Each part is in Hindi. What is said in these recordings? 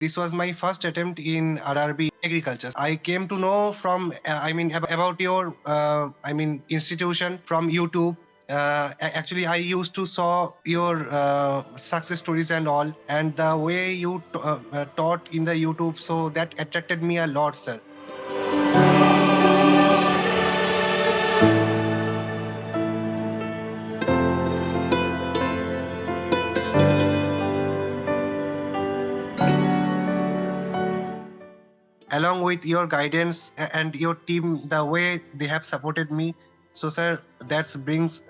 This was my first attempt in RRB agriculture. I came to know from, about your, institution from YouTube. Actually, I used to saw your success stories and all, and the way you taught in the YouTube, so that attracted me a lot, sir. Along with your guidance and your team, the way they have supported me. So, sir, that brings,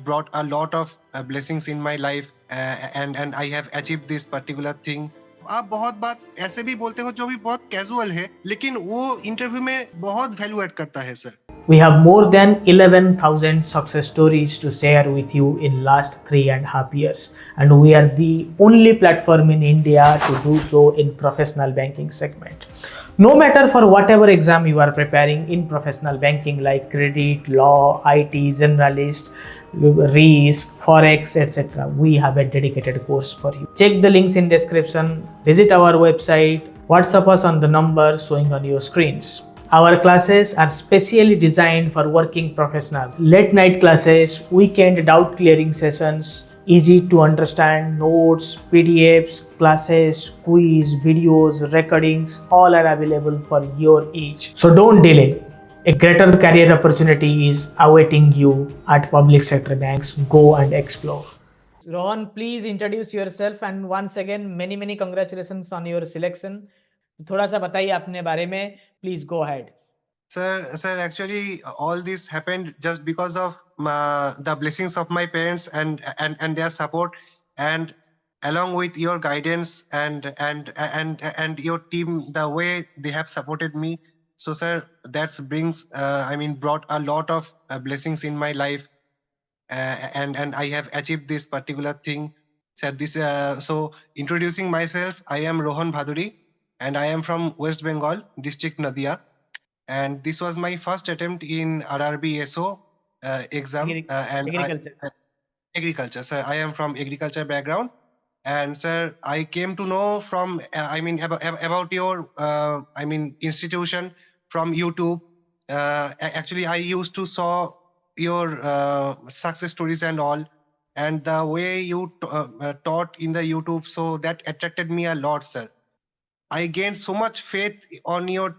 brought a lot of blessings in my life, and I have achieved this particular thing. आप बहुत बात ऐसे भी बोलते हो जो भी बहुत कैजुअल है, लेकिन वो इंटरव्यू में बहुत वैल्यू ऐड करता है, sir. We have more than 11,000 success stories to share with you in last 3.5 years, and we are the only platform in India to do so in professional banking segment. No matter for whatever exam you are preparing in professional banking like credit, law, IT, generalist, risk, forex, etc., we have a dedicated course for you. Check the links in description, visit our website, WhatsApp us on the number showing on your screens. Our classes are specially designed for working professionals. Late night classes, weekend doubt clearing sessions, easy to understand notes, PDFs, classes, quiz, videos, recordings, all are available for your each. So don't delay. A greater career opportunity is awaiting you at public sector banks. Go and explore. Rohan, please introduce yourself, and once again many congratulations on your selection. थोड़ा सा बताइए अपने बारे में, please go ahead. Sir, actually, all this happened just because of the blessings of my parents and their support, and along with your guidance and your team, the way they have supported me. So, sir, that brings, brought a lot of blessings in my life, and I have achieved this particular thing. Sir, so introducing myself, I am Rohan Bhaduri, and I am from West Bengal, district Nadia, and this was my first attempt in RRB SO exam. Agriculture. Agriculture, sir. I am from agriculture background, and sir, I came to know from, about your, institution from YouTube. Actually, I used to saw your success stories and all, and the way you taught in the YouTube, so that attracted me a lot, sir. I gained so much faith on your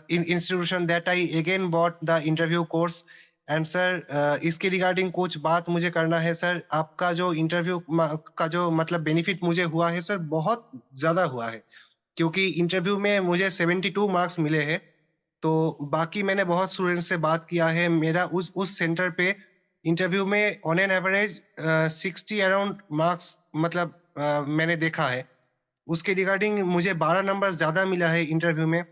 institution that I again bought the interview course. And sir, इसके रिगार्डिंग कुछ बात मुझे करना है, सर. आपका जो इंटरव्यू का जो मतलब बेनिफिट मुझे हुआ है, सर, बहुत ज़्यादा हुआ है, क्योंकि इंटरव्यू में मुझे 72 मार्क्स मिले हैं. तो बाकी मैंने बहुत स्टूडेंट से बात किया है. मेरा उस सेंटर पे इंटरव्यू में on an average 60 around marks मतलब मैंने देखा है. उसके रिगार्डिंग मुझे 12 नंबर ज़्यादा मिला है इंटरव्यू में.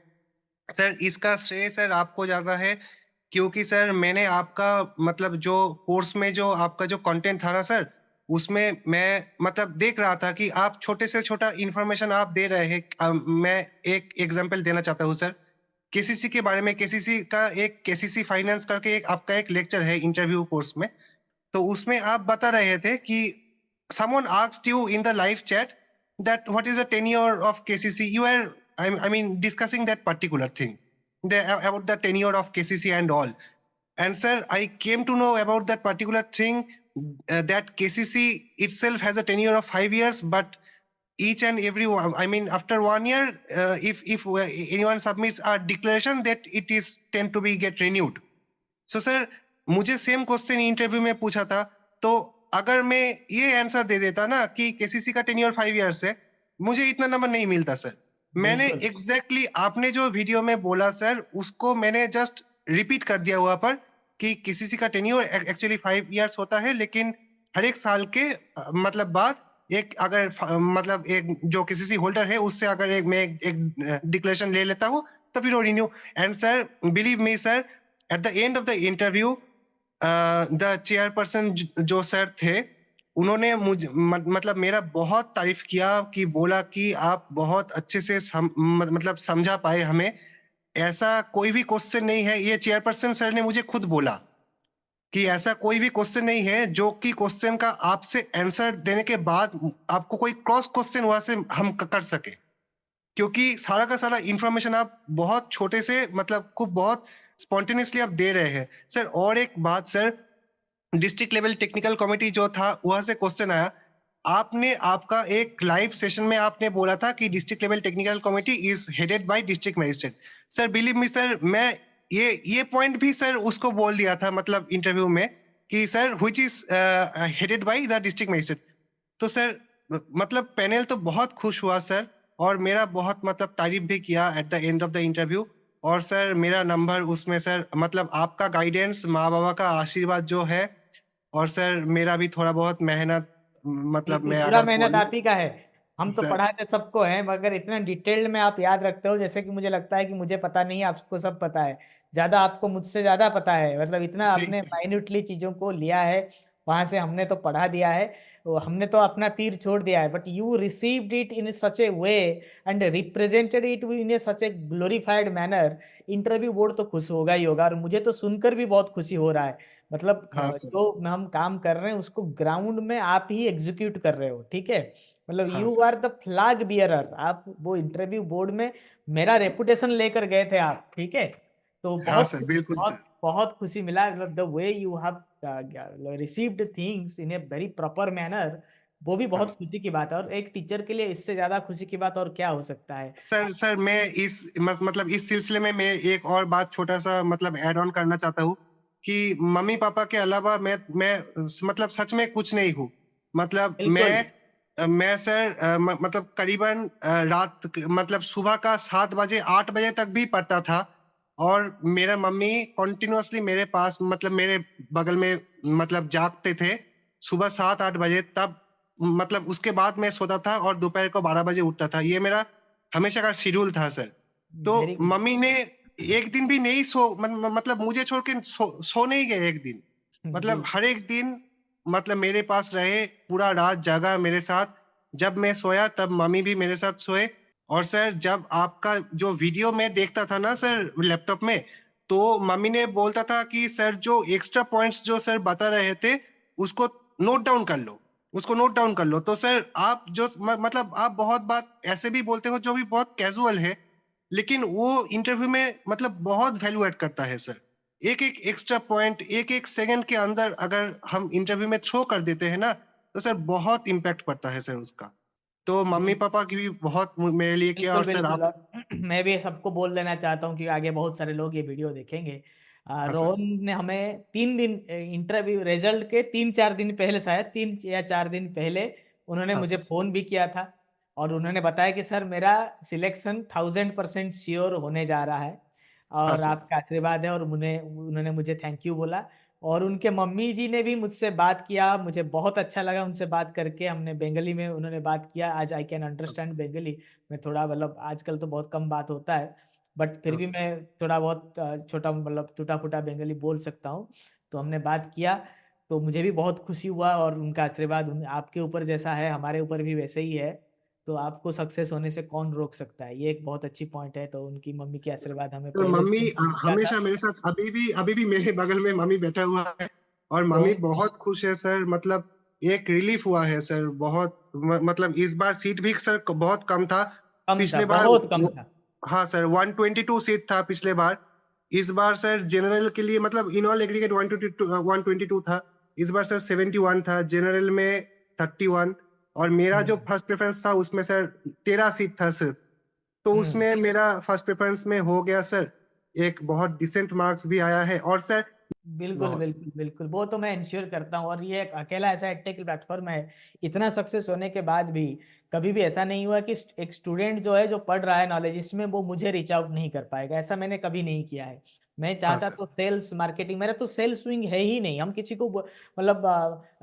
सर, इसका श्रेय सर आपको जाता है, क्योंकि सर मैंने आपका मतलब जो कोर्स में जो आपका जो कंटेंट था ना सर, उसमें मैं मतलब देख रहा था कि आप छोटे से छोटा इन्फॉर्मेशन आप दे रहे हैं. मैं एक एग्जांपल देना चाहता हूँ सर. केसीसी के बारे में, केसीसी का एक केसीसी फाइनेंस करके एक आपका एक लेक्चर है इंटरव्यू कोर्स में. तो उसमें आप बता रहे थे कि someone asked you in the live chat that what is the tenure of KCC. You are, discussing that particular thing, about the tenure of KCC and all. And sir, I came to know about that particular thing, that KCC itself has a tenure of 5 years, but each and every one, after 1 year, if anyone submits a declaration, that it is tend to be get renewed. So sir, मुझे सेम क्वेश्चन इंटरव्यू में पूछा था. तो अगर मैं ये आंसर दे देता ना कि केसीसी का टेन्योर 5 इयर्स है, मुझे इतना नंबर नहीं मिलता सर. मैंने एग्जैक्टली आपने जो वीडियो में बोला सर, उसको मैंने जस्ट रिपीट कर दिया हुआ पर कि केसीसी का टेन्योर एक्चुअली 5 इयर्स होता है, लेकिन हर एक साल के मतलब बाद एक अगर मतलब एक जो केसीसी होल्डर है उससे अगर एक डिक्लेरेशन ले लेता हूँ तो फिर वो renew. And sir, believe me sir, at the end of the interview, the chairperson जो सर थे, उन्होंने मुझे मतलब मेरा बहुत तारीफ किया, कि बोला कि आप बहुत अच्छे से मतलब समझा पाए हमें. ऐसा कोई भी क्वेश्चन नहीं है, ये चेयरपर्सन सर ने मुझे खुद बोला कि ऐसा कोई भी क्वेश्चन नहीं है जो कि क्वेश्चन का आपसे आंसर देने के बाद आपको कोई क्रॉस क्वेश्चन वहां से हम कर सके. क्योंकि सारा का सारा इंफॉर्मेशन आप बहुत छोटे से मतलब खूब बहुत स्पॉन्टेनियसली आप दे रहे हैं सर। और एक बात sir, district level technical committee जो था वहां से क्वेश्चन आया, आपने आपका एक लाइव सेशन में आपने बोला था कि district level technical committee is headed by district magistrate. Sir believe me sir, मैं ये पॉइंट भी सर उसको बोल दिया था मतलब इंटरव्यू में कि sir which is headed by the district magistrate. तो सर मतलब पैनल तो बहुत खुश हुआ सर, और मेरा बहुत मतलब तारीफ भी किया at the end of the interview. और सर मेरा नंबर उसमें सर मतलब आपका गाइडेंस, माँ बाबा का आशीर्वाद जो है, और सर मेरा भी थोड़ा बहुत मेहनत, मतलब बिल्कुल मैं पूरा अगर मेहनत बोलूं आप ही का है। हम तो सर। पढ़ाते सबको हैं, मगर इतना डिटेल्ड में आप याद रखते हो, जैसे कि मुझे लगता है कि मुझे पता नहीं है, आपको सब पता है। ज्यादा आपको मुझसे ज्यादा पता है, मतलब इतना नहीं आपने सर। माइन्यूटली चीजों को लिया है। वहां से हमने तो पढ़ा दिया है, तो हमने तो अपना तीर छोड़ दिया है, but you received it in such A way and represented it in A such A glorified manner. Interview board तो खुश होगा ही होगा, और मुझे तो सुनकर भी बहुत खुशी हो रहा है। मतलब हाँ सर। जो हम काम कर रहे हैं उसको ग्राउंड में आप ही एग्जीक्यूट कर रहे हो, ठीक है। मतलब हाँ you sir. Are the flag bearer, आप वो इंटरव्यू बोर्ड में मेरा रेपुटेशन लेकर गए थे आप, ठीक है। तो हाँ बहुत सर खुशी, बिल्कुल सर। बहुत बहुत खुशी मिला, मतलब the way you have received things in a very proper manner. वो भी हाँ बहुत खुशी की बात है, और एक टीचर के लिए इससे ज्यादा खुशी की बात और क्या हो सकता है। सर मैं इस मतलब इस सिलसिले में मैं एक और बात छोटा सा मतलब ऐड ऑन करना चाहता हूँ कि मम्मी पापा के अलावा मैं मतलब सच में कुछ नहीं हूँ। मतलब बिल्कुल मैं सर मतलब करीबन मतलब सुबह का 7 बजे 8 बजे तक भी पढ़ता था। और मेरा मम्मी कॉन्टिन्यूअसली मेरे पास मतलब मेरे बगल में मतलब जागते थे सुबह 7 8 बजे, तब मतलब उसके बाद मैं सोता था और दोपहर को 12 बजे उठता था। ये मेरा हमेशा का शेड्यूल था सर। तो वेरी गुड। मम्मी ने एक दिन भी नहीं मतलब मुझे छोड़ के सो नहीं गए एक दिन। मतलब बिल्कुल हर एक दिन मतलब मेरे पास रहे, पूरा रात जागा मेरे साथ। जब मैं सोया तब मम्मी भी मेरे साथ सोए। और सर जब आपका जो वीडियो मैं देखता था ना सर लैपटॉप में, तो मम्मी ने बोलता था कि सर जो एक्स्ट्रा पॉइंट्स जो सर बता रहे थे उसको नोट डाउन कर लो, उसको नोट डाउन कर लो। तो सर आप जो मतलब आप बहुत बात ऐसे भी बोलते हो जो भी बहुत कैजुअल है, लेकिन वो इंटरव्यू में मतलब बहुत वैल्यू ऐड करता है सर। एक एक एक्स्ट्रा पॉइंट एक एक सेकंड के अंदर अगर हम इंटरव्यू में थ्रो कर देते हैं ना, तो सर बहुत इम्पैक्ट पड़ता है सर उसका। तो मम्मी बिल्कुल पापा की भी बहुत मेरे लिए किया। बिल्कुल और सर बिल्कुल। आप। और मैं भी सबको बोल देना चाहता हूँ कि आगे बहुत सारे लोग ये वीडियो देखेंगे। हाँ सर। रोहन ने हमें 3 दिन, इंटरव्यू रिजल्ट के 3 4 दिन पहले, शायद 3 या 4 दिन पहले, उन्होंने हाँ मुझे सर। फोन भी किया था। और उन्होंने बताया कि सर मेरा सिलेक्शन 1000% श्योर होने जा रहा है, हाँ और सर। आपका आशीर्वाद है, और उन्होंने मुझे थैंक यू बोला। और उनके मम्मी जी ने भी मुझसे बात किया, मुझे बहुत अच्छा लगा उनसे बात करके। हमने बंगाली में उन्होंने बात किया, आज आई कैन अंडरस्टैंड बंगाली। मैं थोड़ा मतलब आजकल तो बहुत कम बात होता है, बट फिर हाँ भी सर। मैं थोड़ा बहुत छोटा मतलब टूटा फूटा बंगाली बोल सकता हूँ। तो हमने बात किया, तो मुझे भी बहुत खुशी हुआ, और उनका आशीर्वाद आपके ऊपर जैसा है हमारे ऊपर भी वैसे ही है। तो आपको सक्सेस होने से कौन रोक सकता है, ये एक बहुत अच्छी पॉइंट है। तो उनकी मम्मी की आशीर्वाद हमें तो पहले मम्मी से मिला था। हमेशा मेरे साथ अभी भी मेरे बगल में मम्मी बैठा हुआ है। और तो मम्मी बहुत खुश है सर। मतलब एक रिलीफ हुआ है सर बहुत। मतलब इस बार सीट भी सर बहुत कम था। कम था, पिछले बार बहुत कम था। हाँ सर 122 सीट था पिछले बार। इस बार सर जनरल के लिए मतलब इन ऑल एग्रीगेट 122 था। इस बार सर 71 था, जनरल में 31। और मेरा जो हम्म फर्स्ट प्रेफरेंस था उसमें सर 13 सीट था सर। तो हम्म। उसमें मेरा फर्स्ट प्रेफरेंस में हो गया सर। एक बहुत डिसेंट मार्क्स भी आया है। और सर बिल्कुल बहुत। बिल्कुल बिल्कुल, वो तो मैं इंश्योर करता हूँ। और ये एक अकेला ऐसा एडटेक प्लेटफॉर्म है, इतना सक्सेस होने के बाद भी कभी भी ऐसा नहीं हुआ कि एक स्टूडेंट जो है, जो पढ़ रहा है नॉलेज इसमें, वो मुझे रीच आउट नहीं कर पाएगा। ऐसा मैंने कभी नहीं किया है। मैं हाँ चाहता सर। तो सेल्स मार्केटिंग, मेरा तो सेल्स विंग है ही नहीं। हम किसी को मतलब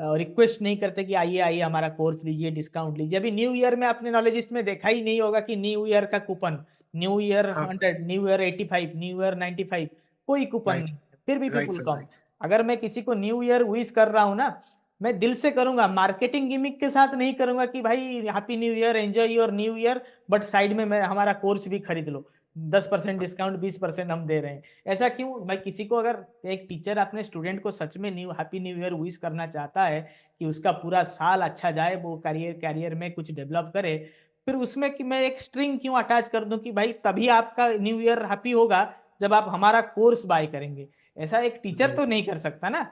रिक्वेस्ट नहीं करते कि आइए आइए हमारा कोर्स लीजिए, डिस्काउंट लीजिए। अभी न्यू ईयर में आपने नॉलेजिस्ट में देखा ही नहीं होगा कि न्यू ईयर का कूपन, न्यू ईयर हाँ sir. 100, new year 85, new year 95, कोई कूपन राइट। नहीं है। फिर भी राइट पीपुल सर। कम। राइट। अगर मैं किसी को न्यू ईयर विश कर रहा हूं ना, मैं दिल से करूंगा, मार्केटिंग गिमिक के साथ नहीं करूंगा कि भाई happy new year, enjoy your new year, but side में मैं हमारा कोर्स भी खरीद लो, 10% डिस्काउंट, 20% हम दे रहे हैं। ऐसा क्यों? मैं किसी को, अगर एक टीचर अपने स्टूडेंट को सच में new happy new year wish करना चाहता है कि उसका पूरा साल अच्छा जाए, वो करियर कैरियर में कुछ डेवलप करे, फिर उसमें कि मैं एक स्ट्रिंग क्यों अटैच कर दूं कि भाई तभी आपका न्यू ईयर हैप्पी होगा जब आप हमारा कोर्स बाय करेंगे। ऐसा एक टीचर तो राइट नहीं कर सकता ना।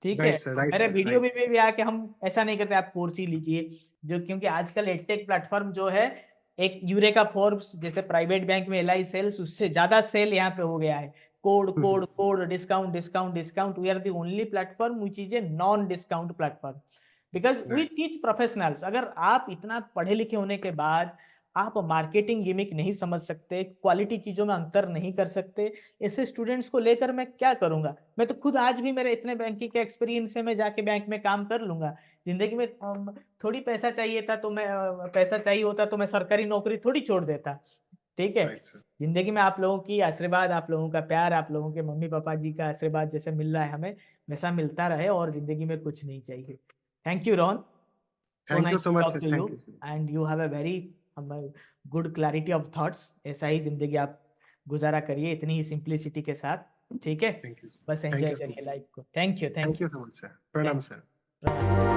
ठीक है, राइट सर, राइट मेरे सर, वीडियो राइट में सर। भी आके हम ऐसा नहीं करते आप कोर्स ही लीजिए, जो क्योंकि आजकल एडटेक प्लेटफॉर्म जो है, एक यूरेका फोर्ब्स जैसे प्राइवेट बैंक में एलआई सेल्स, उससे ज्यादा सेल यहाँ पे हो गया है। Code code code, discount discount discount, we are the only platform which is a non discount platform, because we right teach professionals. अगर आप इतना पढ़े लिखे होने के बाद आप मार्केटिंग गिमिक नहीं समझ सकते, क्वालिटी चीजों में अंतर नहीं कर सकते, ऐसे स्टूडेंट्स को लेकर मैं क्या करूंगा? मैं तो खुद आज भी मेरे इतने बैंकिंग के एक्सपीरियंस से मैं जाके बैंक में काम कर लूंगा। जिंदगी में थोड़ी पैसा चाहिए था तो मैं पैसा चाहिए होता तो मैं सरकारी नौकरी थोड़ी छोड़ देता। ठीक है, राइट सर। जिंदगी में आप लोगों की आशीर्वाद, आप लोगों का प्यार, आप लोगों के मम्मी पापा जी का आशीर्वाद जैसे मिल रहा है हमें, वैसा मिलता रहे, और जिंदगी में कुछ नहीं चाहिए। Thank you Rohan, so thank you nice so to much talk sir, to you, thank you sir. And you have a very good clarity of thoughts. ऐसा ही जिंदगी आप गुजारा करिए इतनी ही सिंप्लिसिटी के साथ। ठीक है, थैंक यू, बस थैंक एंजॉय यू सो करिए मच। लाइफ को। Thank you, thank thank you you, so much sir. प्रणाम सर। प्रणाम।